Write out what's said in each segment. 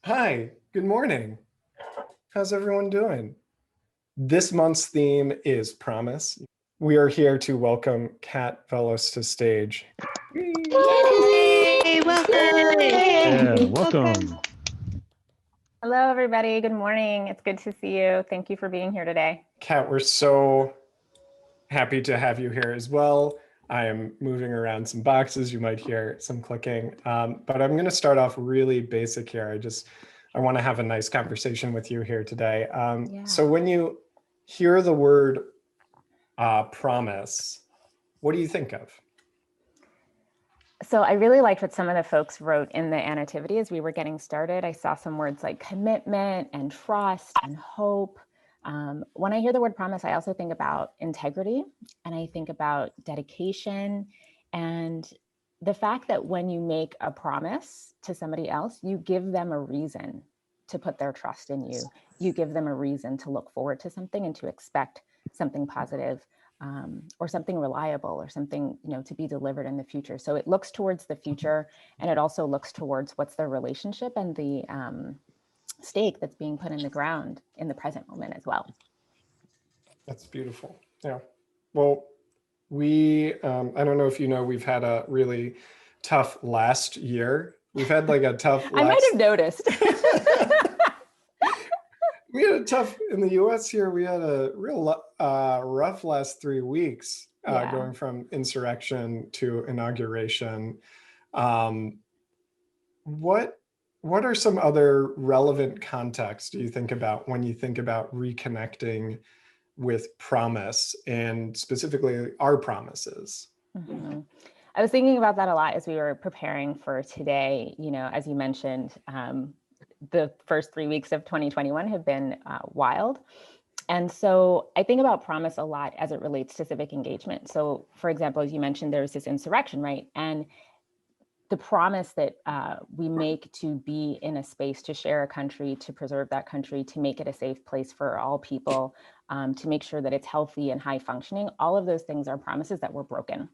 Hi, good morning. How's everyone doing? This month's theme is promise. We are here to welcome Kat Vellos to stage. Yay! Welcome. Yeah, welcome. Hello, everybody. Good morning. It's good to see you. Thank you for being here today. Kat, we're so happy to have you here as well. I am moving around some boxes. You might hear some clicking, but I'm going to start off really basic here. I want to have a nice conversation with you here today. So when you hear the word promise, what do you think of? So I really liked what some of the folks wrote in the annotativity as we were getting started. I saw some words like commitment and trust and hope. When I hear the word promise, I also think about integrity, and I think about dedication, and the fact that when you make a promise to somebody else, you give them a reason to put their trust in you. You give them a reason to look forward to something and to expect something positive. Or something reliable, or something, to be delivered in the future. So it looks towards the future, and it also looks towards what's their relationship and the stake that's being put in the ground in the present moment as well. That's beautiful. Yeah. Well, I don't know if you know, we've had a really tough last year. We've had like a tough I might have noticed. We had a tough, in the US here, we had a real rough last 3 weeks, going from insurrection to inauguration. What are some other relevant contexts do you think about when you think about reconnecting with promise, and specifically our promises? Mm-hmm. I was thinking about that a lot as we were preparing for today. As you mentioned, the first 3 weeks of 2021 have been wild. And so I think about promise a lot as it relates to civic engagement. So, for example, as you mentioned, there's this insurrection, right? And the promise that we make to be in a space, to share a country, to preserve that country, to make it a safe place for all people, to make sure that it's healthy and high functioning, all of those things are promises that were broken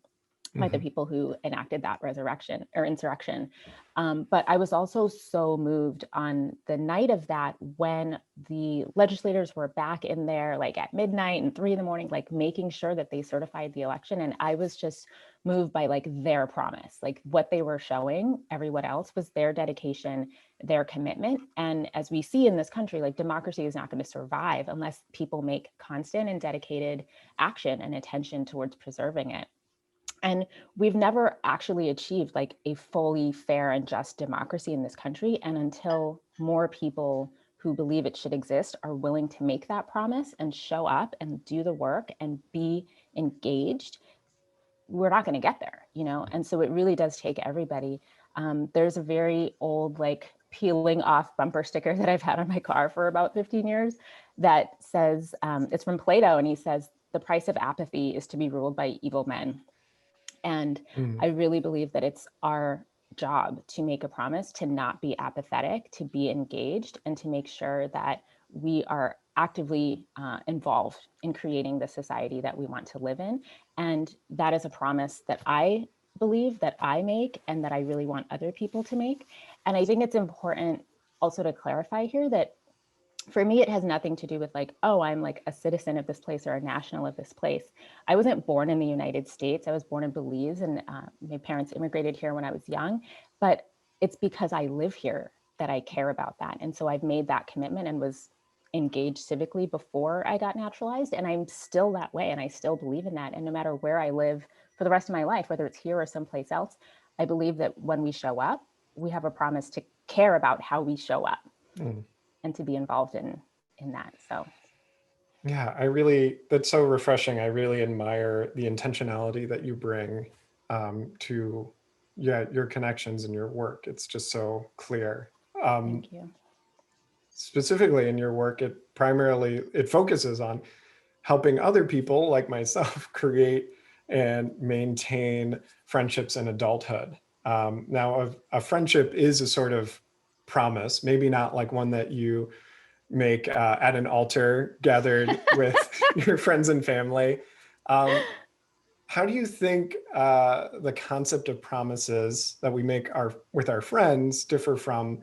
by the people who enacted that resurrection or insurrection. But I was also so moved on the night of that, when the legislators were back in there, like at midnight and 3 a.m, like making sure that they certified the election. And I was just moved by like their promise, like what they were showing everyone else was their dedication, their commitment. And as we see in this country, like democracy is not going to survive unless people make constant and dedicated action and attention towards preserving it. And we've never actually achieved like a fully fair and just democracy in this country. And until more people who believe it should exist are willing to make that promise and show up and do the work and be engaged, we're not going to get there, And so it really does take everybody. There's a very old, like, peeling off bumper sticker that I've had on my car for about 15 years that says, it's from Plato. And he says, the price of apathy is to be ruled by evil men. And I really believe that it's our job to make a promise, to not be apathetic, to be engaged, and to make sure that we are actively involved in creating the society that we want to live in. And that is a promise that I believe that I make and that I really want other people to make. And I think it's important also to clarify here that for me, it has nothing to do with like, oh, I'm like a citizen of this place or a national of this place. I wasn't born in the United States. I was born in Belize, and my parents immigrated here when I was young. But it's because I live here that I care about that. And so I've made that commitment and was engaged civically before I got naturalized. And I'm still that way. And I still believe in that. And no matter where I live for the rest of my life, whether it's here or someplace else, I believe that when we show up, we have a promise to care about how we show up. And to be involved in that. So yeah, that's so refreshing. I really admire the intentionality that you bring to your connections and your work. It's just so clear. thank you. Specifically in your work, it focuses on helping other people like myself create and maintain friendships in adulthood. Now, a friendship is a sort of promise, maybe not like one that you make at an altar gathered with your friends and family. How do you think the concept of promises that we make with our friends differ from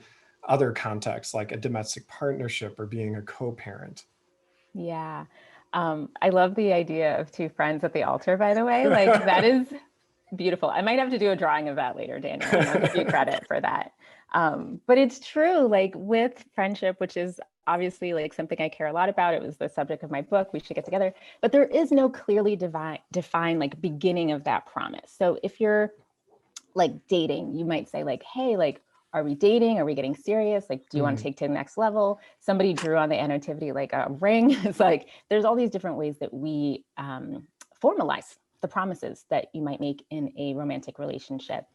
other contexts, like a domestic partnership or being a co-parent. Yeah. I love the idea of two friends at the altar, by the way. Like that is beautiful. I might have to do a drawing of that later, Daniel, and I'll give you credit for that. But it's true, like with friendship, which is obviously like something I care a lot about. It was the subject of my book. We should get together. But there is no clearly defined like beginning of that promise. So if you're like dating, you might say like, hey, like, are we dating? Are we getting serious? Like, do you want to take to the next level? Somebody drew on the annotativity like a ring. It's like, there's all these different ways that we formalize the promises that you might make in a romantic relationship.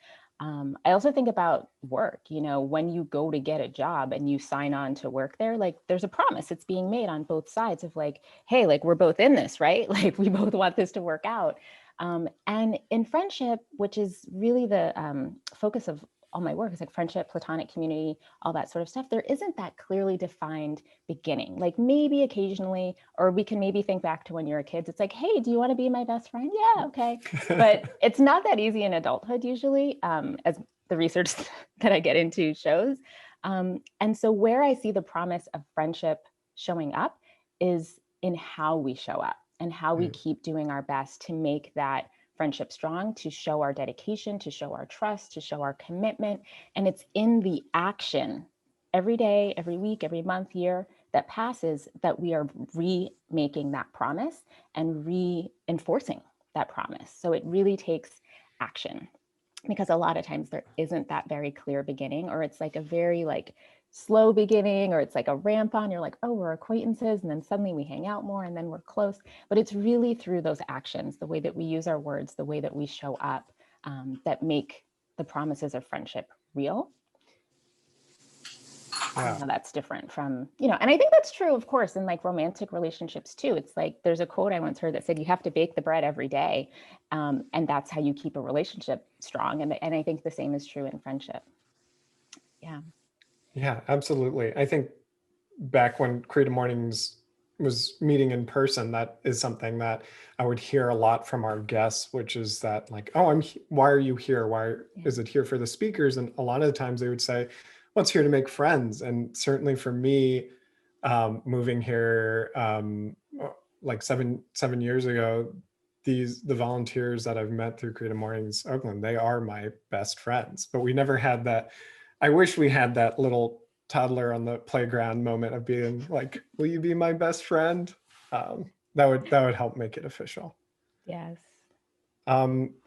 I also think about work, you know, when you go to get a job and you sign on to work there, like there's a promise it's being made on both sides of like, hey, like we're both in this, right? Like we both want this to work out. And in friendship, which is really the focus of all my work, is like friendship, platonic community, all that sort of stuff. There isn't that clearly defined beginning. Like maybe occasionally, or we can maybe think back to when you're a kid. It's like, hey, do you want to be my best friend? Yeah, okay. But it's not that easy in adulthood usually, as the research that I get into shows. And so where I see the promise of friendship showing up is in how we show up and how we keep doing our best to make that friendship strong, to show our dedication, to show our trust, to show our commitment. And it's in the action every day, every week, every month, year that passes that we are remaking that promise and reinforcing that promise. So it really takes action, because a lot of times there isn't that very clear beginning, or it's like a very like slow beginning, or it's like a ramp on, you're like, oh, we're acquaintances, and then suddenly we hang out more and then we're close. But it's really through those actions, the way that we use our words, the way that we show up, that make the promises of friendship real. Yeah. That's different from, you know, and I think that's true, of course, in like romantic relationships too. It's like, there's a quote I once heard that said, you have to bake the bread every day. And that's how you keep a relationship strong. And I think the same is true in friendship. Yeah. Yeah, absolutely. I think back when Creative Mornings was meeting in person, that is something that I would hear a lot from our guests, which is that like, oh, why are you here? Why is it here for the speakers? And a lot of the times they would say, well, it's here to make friends. And certainly for me, moving here like seven years ago, the volunteers that I've met through Creative Mornings Oakland, they are my best friends. But we never had that. I wish we had that little toddler on the playground moment of being like, will you be my best friend? That would help make it official. Yes.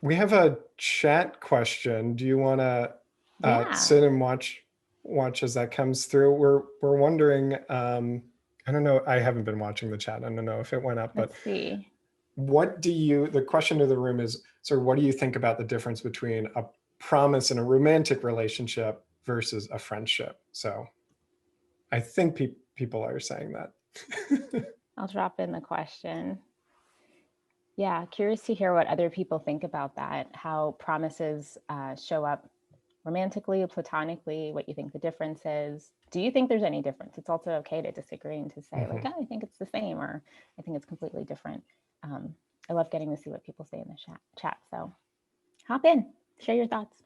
We have a chat question. Do you want to Yeah. sit and watch as that comes through? We're wondering, I don't know, I haven't been watching the chat. I don't know if it went up, but Let's see. the question to the room is, so what do you think about the difference between a promise in a romantic relationship versus a friendship? So I think people are saying that. I'll drop in the question. Yeah, curious to hear what other people think about that, how promises show up romantically, platonically, what you think the difference is. Do you think there's any difference? It's also okay to disagree and to say like, oh, I think it's the same, or I think it's completely different. I love getting to see what people say in the chat. So hop in, share your thoughts.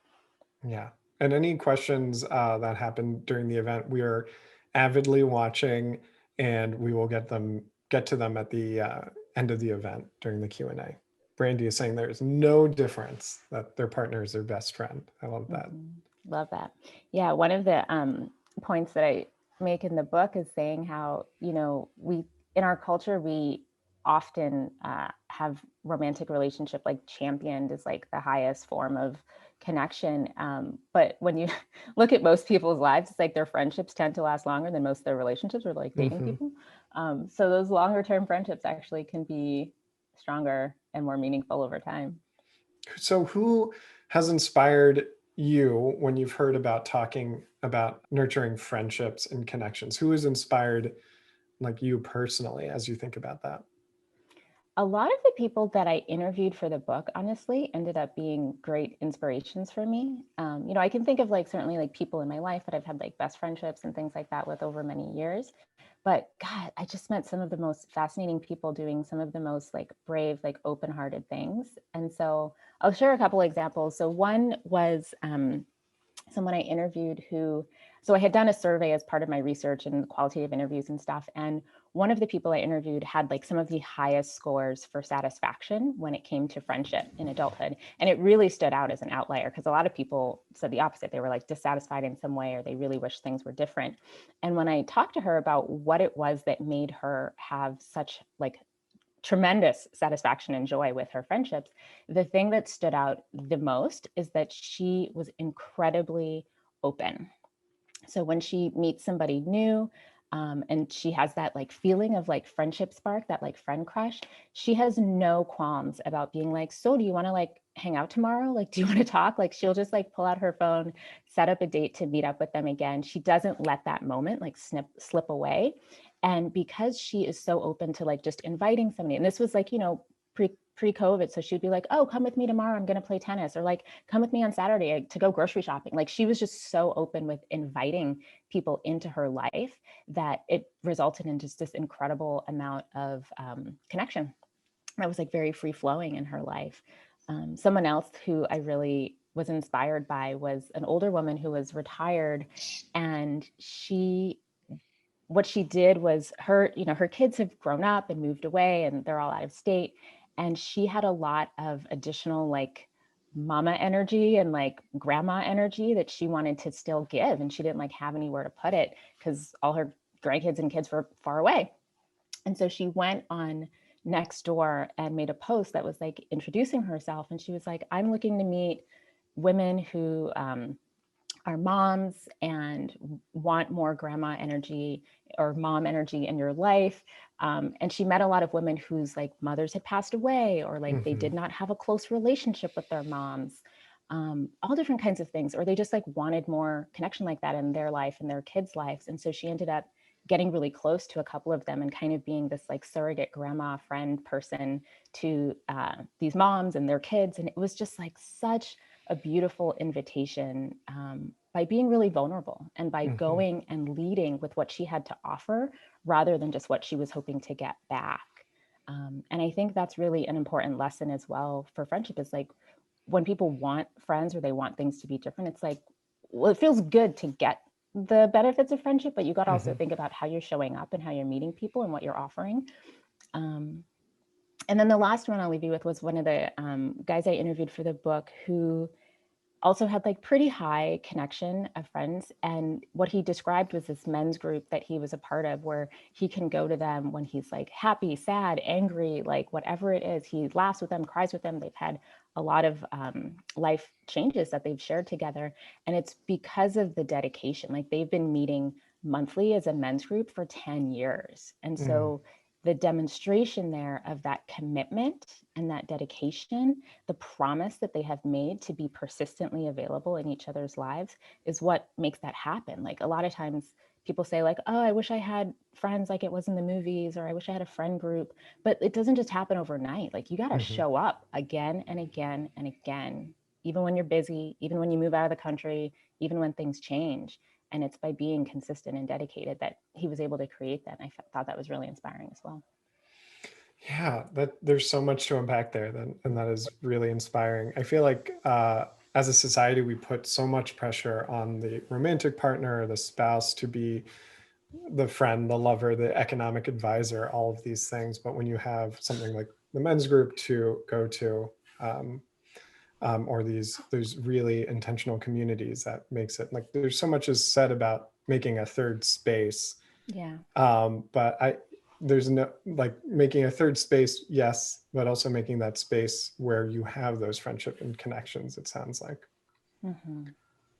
Yeah. And any questions that happen during the event, we are avidly watching, and we will get to them at the end of the event during the Q&A. Brandy is saying there's no difference, that their partner is their best friend. I love that. Love that. Yeah, one of the points that I make in the book is saying how, you know, we in our culture, we often have romantic relationship like championed as like the highest form of connection. But when you look at most people's lives, it's like their friendships tend to last longer than most of their relationships, or like dating people. So those longer term friendships actually can be stronger and more meaningful over time. So who has inspired you when you've heard about talking about nurturing friendships and connections? Who has inspired like you personally as you think about that? A lot of the people that I interviewed for the book, honestly, ended up being great inspirations for me. You know, I can think of like certainly like people in my life that I've had like best friendships and things like that with over many years. But God, I just met some of the most fascinating people doing some of the most like brave, like open-hearted things. And so I'll share a couple examples. So one was someone I interviewed who So I had done a survey as part of my research and qualitative interviews and stuff. And one of the people I interviewed had like some of the highest scores for satisfaction when it came to friendship in adulthood. And it really stood out as an outlier because a lot of people said the opposite. They were like dissatisfied in some way, or they really wish things were different. And when I talked to her about what it was that made her have such like tremendous satisfaction and joy with her friendships, the thing that stood out the most is that she was incredibly open. So when she meets somebody new, and she has that like feeling of like friendship spark, that like friend crush, she has no qualms about being like, so do you want to like hang out tomorrow? Like, do you want to talk? Like, she'll just like pull out her phone, set up a date to meet up with them again. She doesn't let that moment like slip away. And because she is so open to like just inviting somebody, and this was like, pre-COVID. So she'd be like, oh, come with me tomorrow. I'm going to play tennis, or like, come with me on Saturday to go grocery shopping. Like, she was just so open with inviting people into her life that it resulted in just this incredible amount of connection that was like very free flowing in her life. Someone else who I really was inspired by was an older woman who was retired, and what she did was her kids have grown up and moved away and they're all out of state. And she had a lot of additional like mama energy and like grandma energy that she wanted to still give. And she didn't like have anywhere to put it because all her grandkids and kids were far away. And so she went on Nextdoor and made a post that was like introducing herself. And she was like, I'm looking to meet women who are moms and want more grandma energy or mom energy in your life. And she met a lot of women whose like mothers had passed away, or like they did not have a close relationship with their moms, all different kinds of things, or they just like wanted more connection like that in their life and their kids' lives. And so she ended up getting really close to a couple of them and kind of being this like surrogate grandma friend person to these moms and their kids. And it was just like such a beautiful invitation, by being really vulnerable and by going and leading with what she had to offer rather than just what she was hoping to get back. And I think that's really an important lesson as well for friendship, is like when people want friends or they want things to be different, it's like, well, it feels good to get the benefits of friendship, but you got to also think about how you're showing up and how you're meeting people and what you're offering. And then the last one I'll leave you with was one of the guys I interviewed for the book who also had like pretty high connection of friends. And what he described was this men's group that he was a part of, where he can go to them when he's like happy, sad, angry, like whatever it is. He laughs with them, cries with them. They've had a lot of life changes that they've shared together. And it's because of the dedication. Like, they've been meeting monthly as a men's group for 10 years. And so the demonstration there of that commitment and that dedication, the promise that they have made to be persistently available in each other's lives, is what makes that happen. Like, a lot of times people say like, oh, I wish I had friends like it was in the movies, or I wish I had a friend group, but it doesn't just happen overnight. Like, you got to show up again and again and again, even when you're busy, even when you move out of the country, even when things change. And it's by being consistent and dedicated that he was able to create that. And I thought that was really inspiring as well. Yeah, there's so much to unpack there, and that is really inspiring. I feel like as a society, we put so much pressure on the romantic partner or the spouse to be the friend, the lover, the economic advisor, all of these things. But when you have something like the men's group to go to, or there's really intentional communities, that makes it like there's so much is said about making a third space. Yeah. But there's no like making a third space, yes, but also making that space where you have those friendship and connections, it sounds like.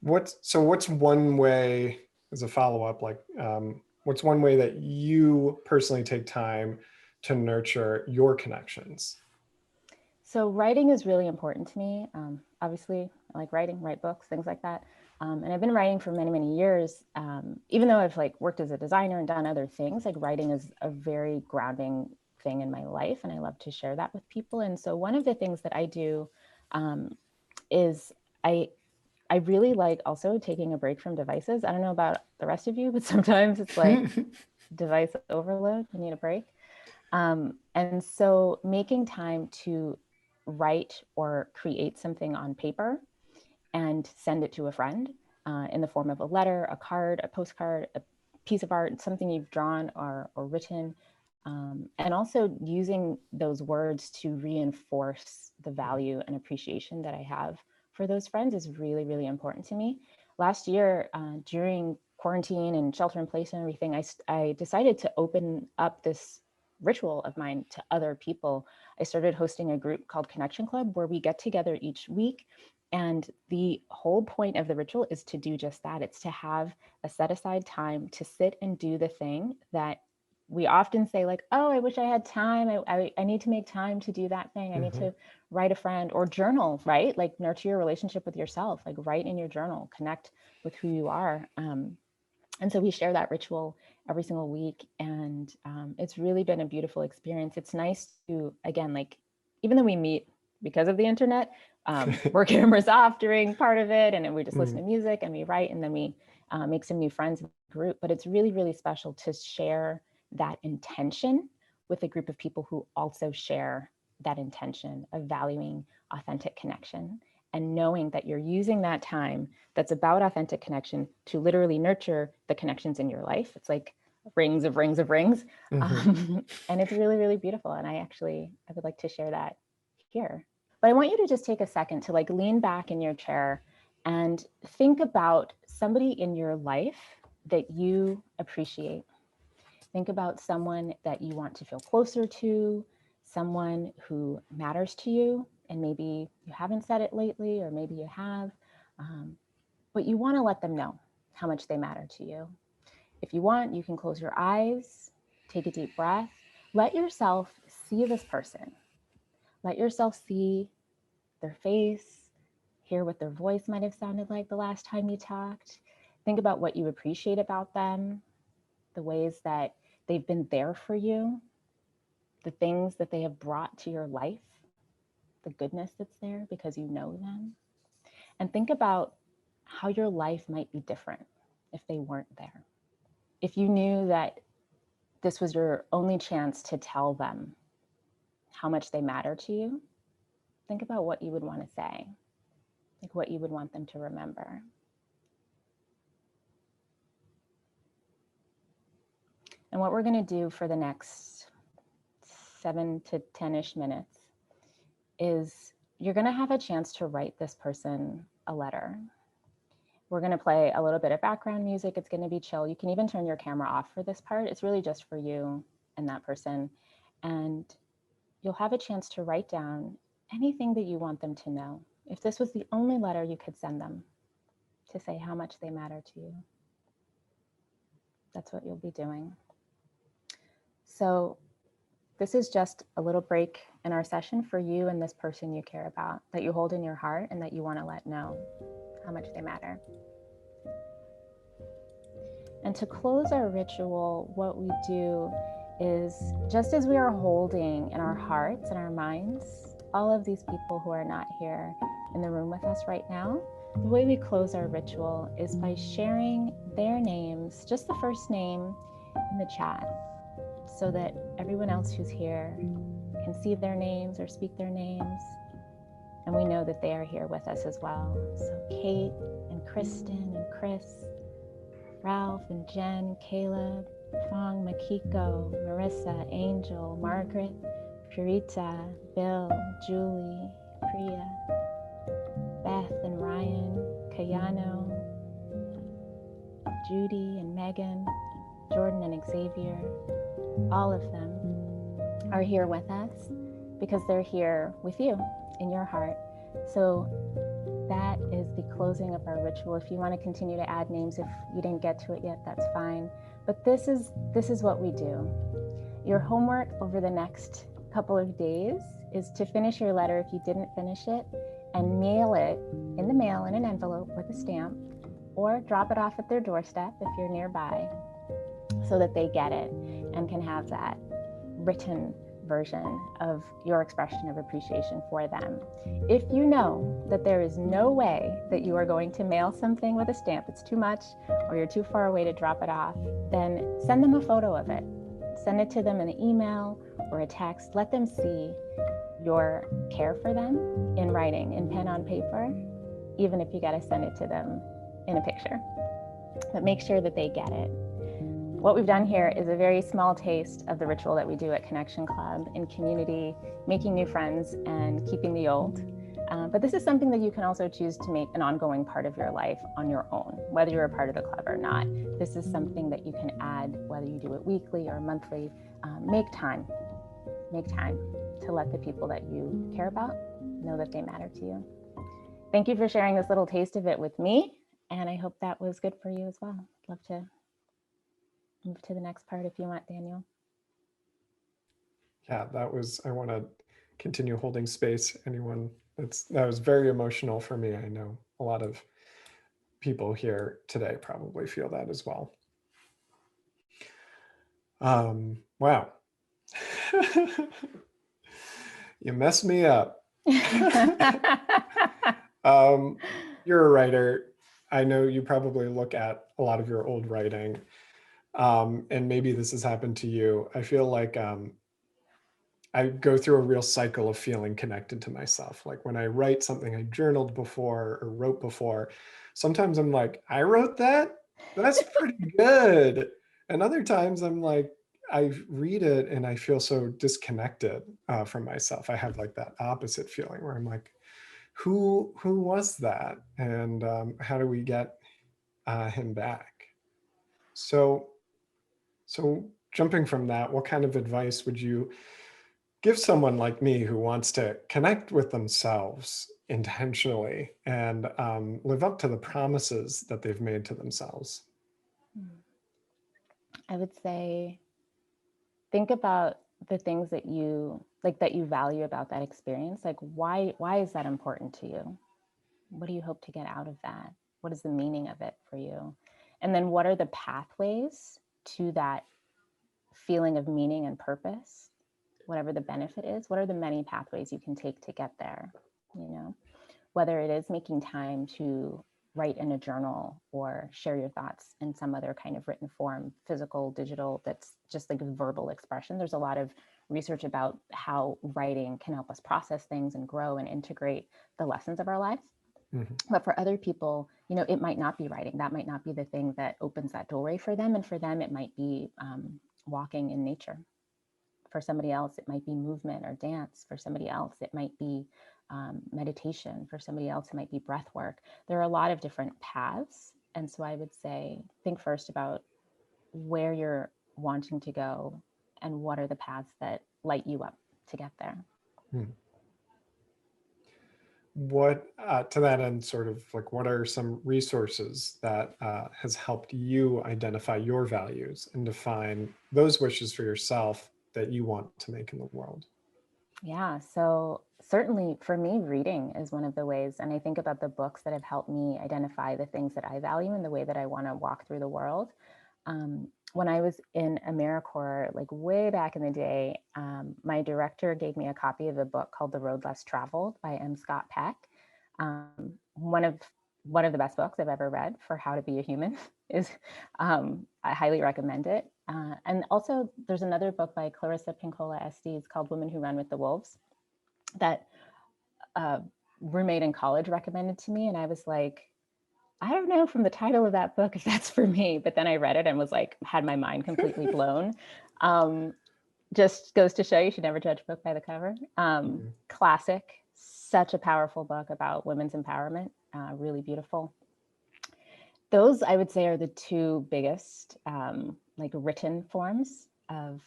What's one way, as a follow-up, like what's one way that you personally take time to nurture your connections? So writing is really important to me. Obviously, I like writing, write books, things like that. And I've been writing for many, many years. Even though I've like worked as a designer and done other things, like writing is a very grounding thing in my life, and I love to share that with people. And so one of the things that I do is I really like also taking a break from devices. I don't know about the rest of you, but sometimes it's like device overload. You need a break. And so making time to write or create something on paper and send it to a friend in the form of a letter, a card, a postcard, a piece of art, something you've drawn or written. And also using those words to reinforce the value and appreciation that I have for those friends is really, really important to me. Last year, during quarantine and shelter in place and everything, I decided to open up this ritual of mine to other people. I started hosting a group called Connection Club where we get together each week. And the whole point of the ritual is to do just that. It's to have a set aside time to sit and do the thing that we often say, like, oh, I wish I had time. I need to make time to do that thing. I need to write a friend or journal, right? Like nurture your relationship with yourself, like write in your journal, connect with who you are. And so we share that ritual every single week. And it's really been a beautiful experience. It's nice to, again, like, even though we meet because of the internet, we're cameras off during part of it. And we just listen to music and we write, and then we make some new friends in the group. But it's really, really special to share that intention with a group of people who also share that intention of valuing authentic connection, and knowing that you're using that time that's about authentic connection to literally nurture the connections in your life. It's like rings of rings of rings. And it's really, really beautiful. And I would like to share that here. But I want you to just take a second to like lean back in your chair and think about somebody in your life that you appreciate. Think about someone that you want to feel closer to, someone who matters to you, and maybe you haven't said it lately, or maybe you have, but you want to let them know how much they matter to you. If you want, you can close your eyes, take a deep breath, let yourself see this person. Let yourself see their face, hear what their voice might have sounded like the last time you talked. Think about what you appreciate about them, the ways that they've been there for you, the things that they have brought to your life, the goodness that's there because you know them. And think about how your life might be different if they weren't there. If you knew that this was your only chance to tell them how much they matter to you, think about what you would want to say, like what you would want them to remember. And what we're going to do for the next 7 to 10-ish minutes is you're going to have a chance to write this person a letter. We're going to play a little bit of background music. It's going to be chill. You can even turn your camera off for this part. It's really just for you and that person. And you'll have a chance to write down anything that you want them to know. If this was the only letter you could send them to say how much they matter to you, that's what you'll be doing. So this is just a little break in our session for you and this person you care about, that you hold in your heart and that you want to let know how much they matter. And to close our ritual, what we do is, just as we are holding in our hearts and our minds all of these people who are not here in the room with us right now, the way we close our ritual is by sharing their names, just the first name, in the chat, so that everyone else who's here can see their names or speak their names. And we know that they are here with us as well. So Kate and Kristen and Chris, Ralph and Jen, Caleb, Fong, Makiko, Marissa, Angel, Margaret, Purita, Bill, Julie, Priya, Beth and Ryan, Kayano, Judy and Megan, Jordan and Xavier. All of them are here with us because they're here with you in your heart. So that is the closing of our ritual. If you want to continue to add names, if you didn't get to it yet, that's fine. But this is what we do. Your homework over the next couple of days is to finish your letter if you didn't finish it, and mail it in the mail in an envelope with a stamp, or drop it off at their doorstep if you're nearby, so that they get it and can have that written version of your expression of appreciation for them. If you know that there is no way that you are going to mail something with a stamp, it's too much, or you're too far away to drop it off, then send them a photo of it. Send it to them in an email or a text. Let them see your care for them in writing, in pen on paper, even if you got to send it to them in a picture, but make sure that they get it. What we've done here is a very small taste of the ritual that we do at Connection Club in community, making new friends and keeping the old. But this is something that you can also choose to make an ongoing part of your life on your own, whether you're a part of the club or not. This is something that you can add, whether you do it weekly or monthly. Make time to let the people that you care about know that they matter to you. Thank you for sharing this little taste of it with me. And I hope that was good for you as well. I'd love to move to the next part if you want, Daniel. Yeah, I want to continue holding space. That was very emotional for me. I know a lot of people here today probably feel that as well. Wow. You messed me up. You're a writer. I know you probably look at a lot of your old writing, and maybe this has happened to you. I feel like I go through a real cycle of feeling connected to myself. Like when I write something I journaled before or wrote before, sometimes I'm like, I wrote that? That's pretty good. And other times I'm like, I read it and I feel so disconnected from myself. I have like that opposite feeling where I'm like, who was that? And how do we get him back? So jumping from that, what kind of advice would you give someone like me who wants to connect with themselves intentionally and live up to the promises that they've made to themselves? I would say, think about the things that you value about that experience. Like, why is that important to you? What do you hope to get out of that? What is the meaning of it for you? And then what are the pathways to that feeling of meaning and purpose? Whatever the benefit is, what are the many pathways you can take to get there? You know, whether it is making time to write in a journal or share your thoughts in some other kind of written form, physical, digital, that's just like a verbal expression. There's a lot of research about how writing can help us process things and grow and integrate the lessons of our lives. Mm-hmm. But for other people, you know, it might not be writing. That might not be the thing that opens that doorway for them. And for them, it might be walking in nature. For somebody else, it might be movement or dance. For somebody else, it might be meditation. For somebody else, it might be breath work. There are a lot of different paths. And so I would say, think first about where you're wanting to go and what are the paths that light you up to get there. What, to that end, sort of like, what are some resources that has helped you identify your values and define those wishes for yourself that you want to make in the world? Yeah, so certainly for me, reading is one of the ways. And I think about the books that have helped me identify the things that I value and the way that I want to walk through the world. When I was in AmeriCorps, like way back in the day, my director gave me a copy of a book called The Road Less Traveled by M. Scott Peck. One of the best books I've ever read for how to be a human is, I highly recommend it. And also there's another book by Clarissa Pinkola Estes called Women Who Run with the Wolves that a roommate in college recommended to me. And I was like, I don't know from the title of that book if that's for me, but then I read it and was like, had my mind completely blown. Just goes to show you should never judge a book by the cover. Classic, such a powerful book about women's empowerment, really beautiful. Those, I would say, are the two biggest like written forms of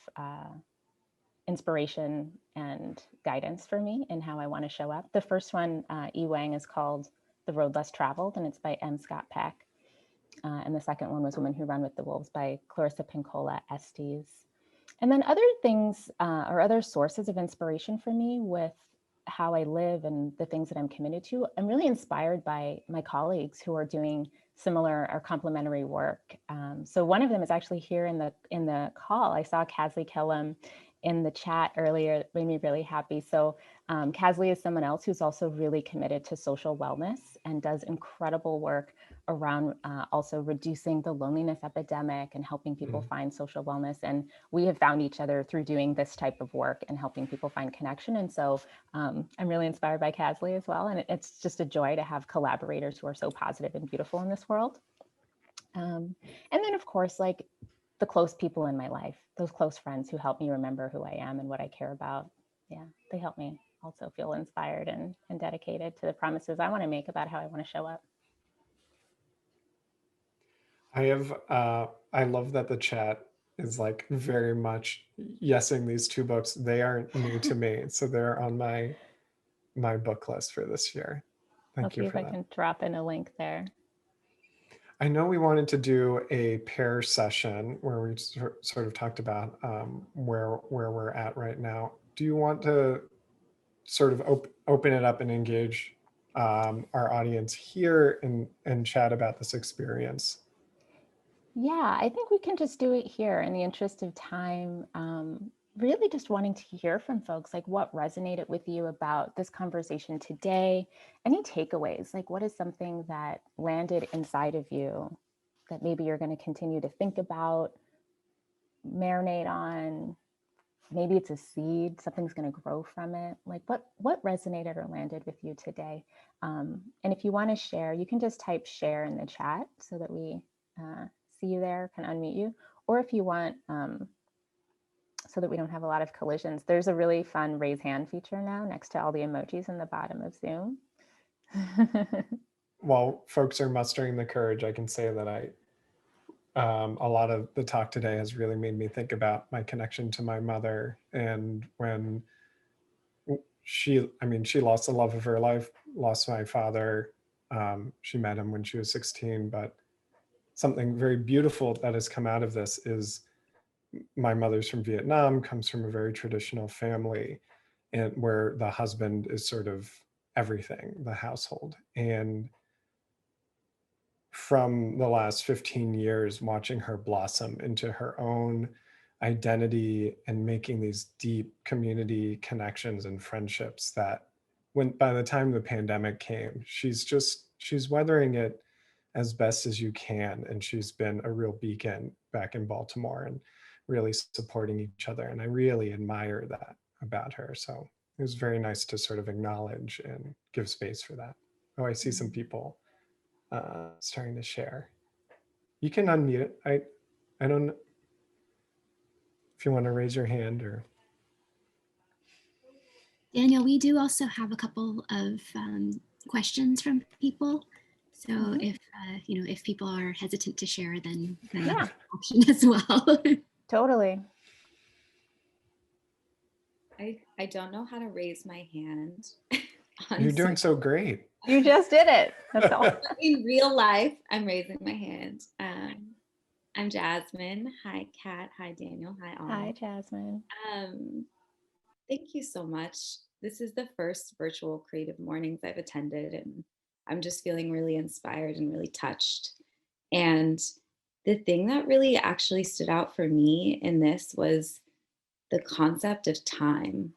inspiration and guidance for me in how I want to show up. The first one, E. Wang, is called The Road Less Traveled, and it's by M. Scott Peck. And the second one was Women Who Run with the Wolves by Clarissa Pinkola Estes. And then other things or other sources of inspiration for me with how I live and the things that I'm committed to. I'm really inspired by my colleagues who are doing similar or complementary work. So one of them is actually here in the call. I saw Kathleen Kellam in the chat earlier that made me really happy. So Casley is someone else who's also really committed to social wellness and does incredible work around also reducing the loneliness epidemic and helping people find social wellness. And we have found each other through doing this type of work and helping people find connection. And so I'm really inspired by Casley as well. And it's just a joy to have collaborators who are so positive and beautiful in this world. And then of course, like the close people in my life, those close friends who help me remember who I am and what I care about. Yeah, they help me also feel inspired and dedicated to the promises I want to make about how I want to show up. I love that the chat is like very much yesing these two books. They aren't new to me, so they're on my book list for this year. I'll Thank see you if for I that. can drop in a link there. I know we wanted to do a pair session where we sort of talked about where we're at right now. Do you want to sort of open it up and engage our audience here and chat about this experience? Yeah, I think we can just do it here in the interest of time. Really just wanting to hear from folks, like what resonated with you about this conversation today, any takeaways, like what is something that landed inside of you that maybe you're going to continue to think about, marinate on, maybe it's a seed, something's going to grow from it. Like what resonated or landed with you today? And if you want to share, you can just type share in the chat so that we see you there, can unmute you. Or if you want, so that we don't have a lot of collisions, there's a really fun raise hand feature now next to all the emojis in the bottom of Zoom. While folks are mustering the courage, I can say that a lot of the talk today has really made me think about my connection to my mother. And when she lost the love of her life, lost my father. She met him when she was 16, but something very beautiful that has come out of this is my mother's from Vietnam, comes from a very traditional family, and where the husband is sort of everything, the household. And from the last 15 years, watching her blossom into her own identity and making these deep community connections and friendships that by the time the pandemic came, she's weathering it as best as you can. And she's been a real beacon back in Baltimore and really supporting each other. And I really admire that about her. So it was very nice to sort of acknowledge and give space for that. Oh, I see some people starting to share. You can unmute it. I don't know if you want to raise your hand or. Daniel, we do also have a couple of questions from people. So if people are hesitant to share, then that's an option as well. Totally. I don't know how to raise my hand. You're doing so great. You just did it. That's all. In real life, I'm raising my hand. I'm Jasmine. Hi, Kat. Hi, Daniel. Hi, all. Hi, Jasmine. Thank you so much. This is the first virtual Creative Mornings I've attended, and I'm just feeling really inspired and really touched. And the thing that really actually stood out for me in this was the concept of time.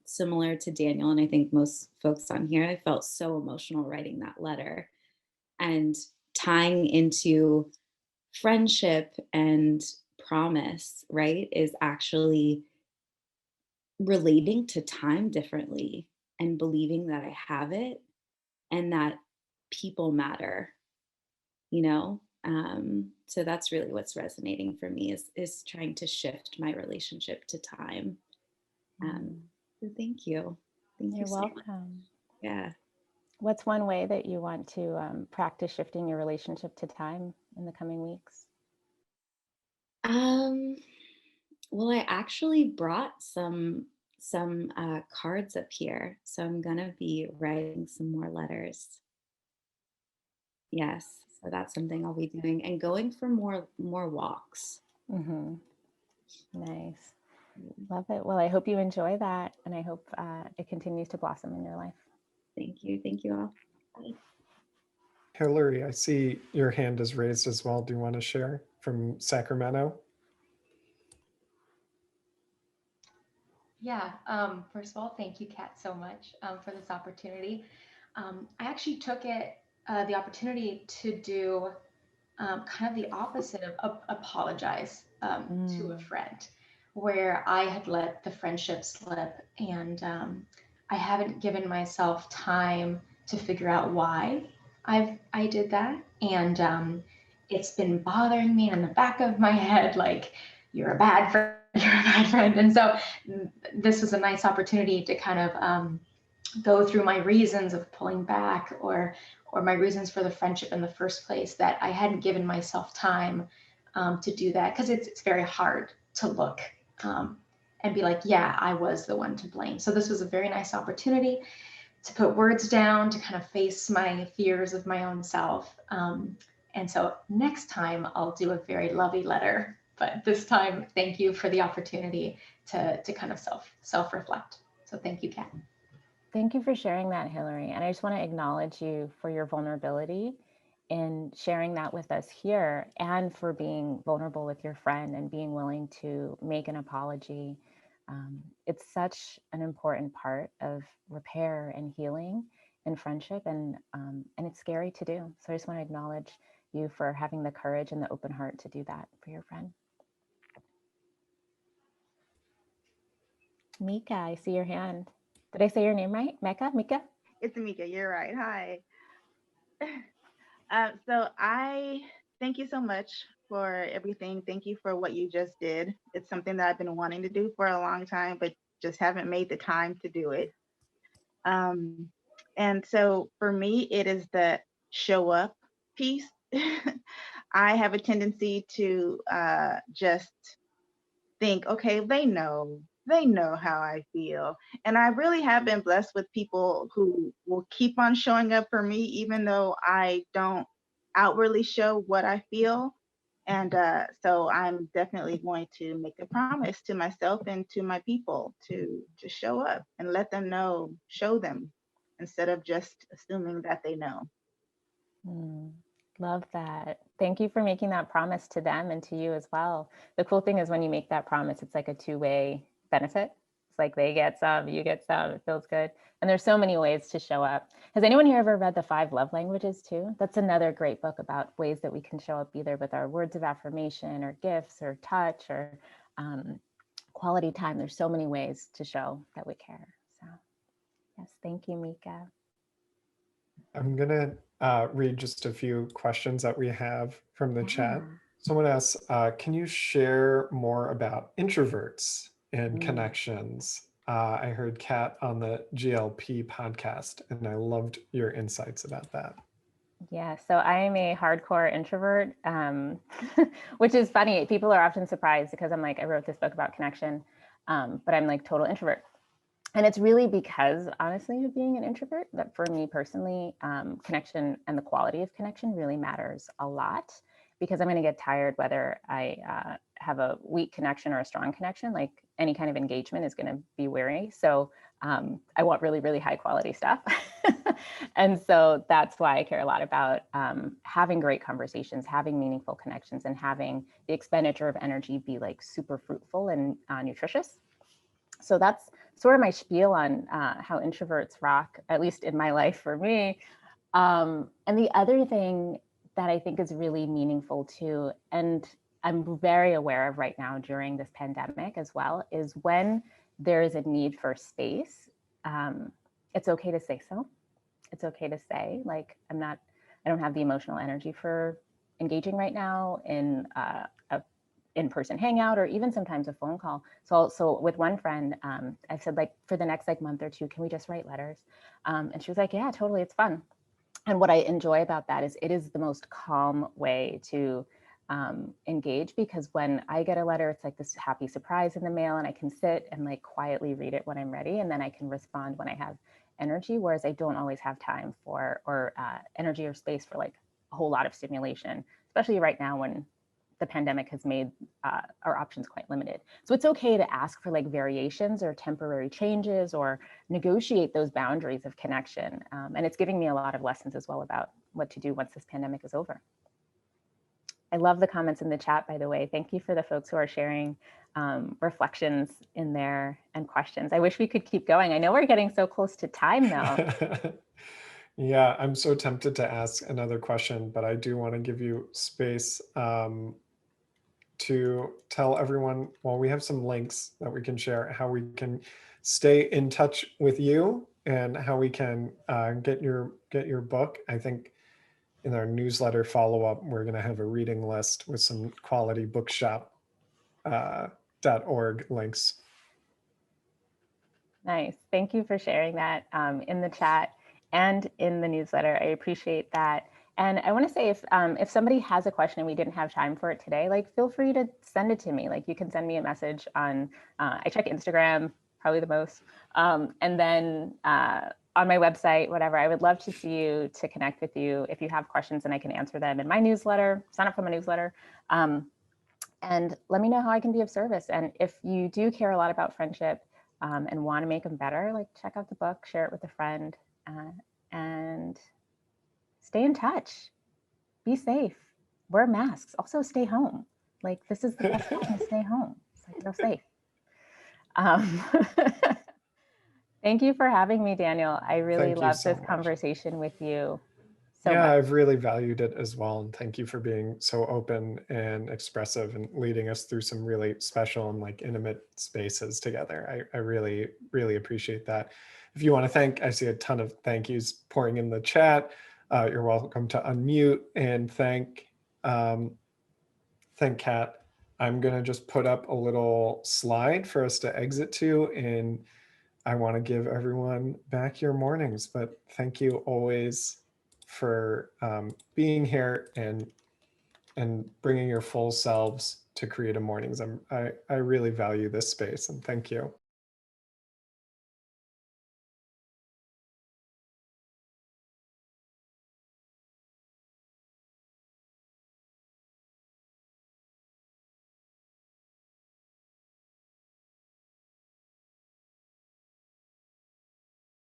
Similar to Daniel, and I think most folks on here, I felt so emotional writing that letter and tying into friendship and promise, right, is actually relating to time differently and believing that I have it and that people matter, so that's really what's resonating for me is trying to shift my relationship to time. So thank you. You're so welcome. much. Yeah. What's one way that you want to practice shifting your relationship to time in the coming weeks? Well, I actually brought some cards up here, so I'm gonna be writing some more letters. Yes, so that's something I'll be doing, and going for more walks. Mm-hmm. Nice. Love it. Well, I hope you enjoy that, and I hope it continues to blossom in your life. Thank you. Thank you all. Bye. Hillary, I see your hand is raised as well. Do you want to share from Sacramento? Yeah, first of all, thank you, Kat, so much for this opportunity. I actually took the opportunity to do kind of the opposite of apologize to a friend, where I had let the friendship slip, and I haven't given myself time to figure out why I did that, and it's been bothering me in the back of my head, like, you're a bad friend, you're a bad friend. And so this was a nice opportunity to kind of go through my reasons of pulling back, or my reasons for the friendship in the first place, that I hadn't given myself time to do that, because it's very hard to look and be like, yeah, I was the one to blame. So this was a very nice opportunity to put words down, to kind of face my fears of my own self. And so next time I'll do a very lovey letter, but this time, thank you for the opportunity to kind of self-reflect. So thank you, Kat. Thank you for sharing that, Hillary. And I just want to acknowledge you for your vulnerability in sharing that with us here, and for being vulnerable with your friend and being willing to make an apology. It's such an important part of repair and healing in friendship, and it's scary to do. So I just want to acknowledge you for having the courage and the open heart to do that for your friend. Mika, I see your hand. Did I say your name right? Mika? It's Mika. You're right. Hi. So I thank you so much for everything. Thank you for what you just did. It's something that I've been wanting to do for a long time, but just haven't made the time to do it. And so for me, it is the show up piece. I have a tendency to just think, okay, they know how I feel. And I really have been blessed with people who will keep on showing up for me, even though I don't outwardly show what I feel. And so I'm definitely going to make a promise to myself and to my people to show up and let them know, show them, instead of just assuming that they know. Love that. Thank you for making that promise to them and to you as well. The cool thing is when you make that promise, it's like a two-way benefit. It's like they get some, you get some, it feels good. And there's so many ways to show up. Has anyone here ever read The 5 Love Languages too? That's another great book about ways that we can show up either with our words of affirmation or gifts or touch or quality time. There's so many ways to show that we care. So yes, thank you, Mika. I'm going to read just a few questions that we have from the chat. Someone asks, can you share more about introverts and connections? I heard Kat on the GLP podcast, and I loved your insights about that. Yeah, so I am a hardcore introvert, which is funny. People are often surprised because I'm like, I wrote this book about connection, but I'm like total introvert. And it's really because, honestly, of being an introvert, that for me personally, connection and the quality of connection really matters a lot, because I'm going to get tired whether I have a weak connection or a strong connection. Like any kind of engagement is going to be weary. So I want really, really high quality stuff. And so that's why I care a lot about having great conversations, having meaningful connections, and having the expenditure of energy be like super fruitful and nutritious. So that's sort of my spiel on how introverts rock, at least in my life for me. And the other thing that I think is really meaningful too, and I'm very aware of right now during this pandemic as well, is when there is a need for space, it's okay to say so. It's okay to say, like, I don't have the emotional energy for engaging right now in a in-person hangout, or even sometimes a phone call. So with one friend, I said, like, for the next like month or two, can we just write letters? And she was like, yeah, totally, it's fun. And what I enjoy about that is it is the most calm way to engage, because when I get a letter, it's like this happy surprise in the mail, and I can sit and like quietly read it when I'm ready, and then I can respond when I have energy, whereas I don't always have time for, or energy or space for like a whole lot of stimulation, especially right now when the pandemic has made our options quite limited. So it's okay to ask for like variations or temporary changes, or negotiate those boundaries of connection. And it's giving me a lot of lessons as well about what to do once this pandemic is over. I love the comments in the chat, by the way. Thank you for the folks who are sharing reflections in there and questions. I wish we could keep going. I know we're getting so close to time though. Yeah, I'm so tempted to ask another question, but I do want to give you space to tell everyone, well, we have some links that we can share, how we can stay in touch with you and how we can get your book. I think in our newsletter follow-up, we're going to have a reading list with some quality bookshop .org links. Nice. Thank you for sharing that in the chat and in the newsletter. I appreciate that. And I want to say, if somebody has a question and we didn't have time for it today, like feel free to send it to me. Like you can send me a message on, I check Instagram, probably the most. And then on my website, whatever, I would love to see you, to connect with you. If you have questions and I can answer them in my newsletter, sign up for my newsletter. And let me know how I can be of service. And if you do care a lot about friendship and want to make them better, like check out the book, share it with a friend, and stay in touch. Be safe. Wear masks. Also stay home. Like this is the best time to stay home. It's like real safe. Thank you for having me, Daniel. I really Thank you love so this much. conversation with you so Yeah, much. I've really valued it as well. And thank you for being so open and expressive and leading us through some really special and like intimate spaces together. I really, really appreciate that. If you want to thank, I see a ton of thank yous pouring in the chat. You're welcome to unmute and thank Kat. I'm going to just put up a little slide for us to exit to, and I want to give everyone back your mornings, but thank you always for being here and bringing your full selves to Creative Mornings. I really value this space, and thank you.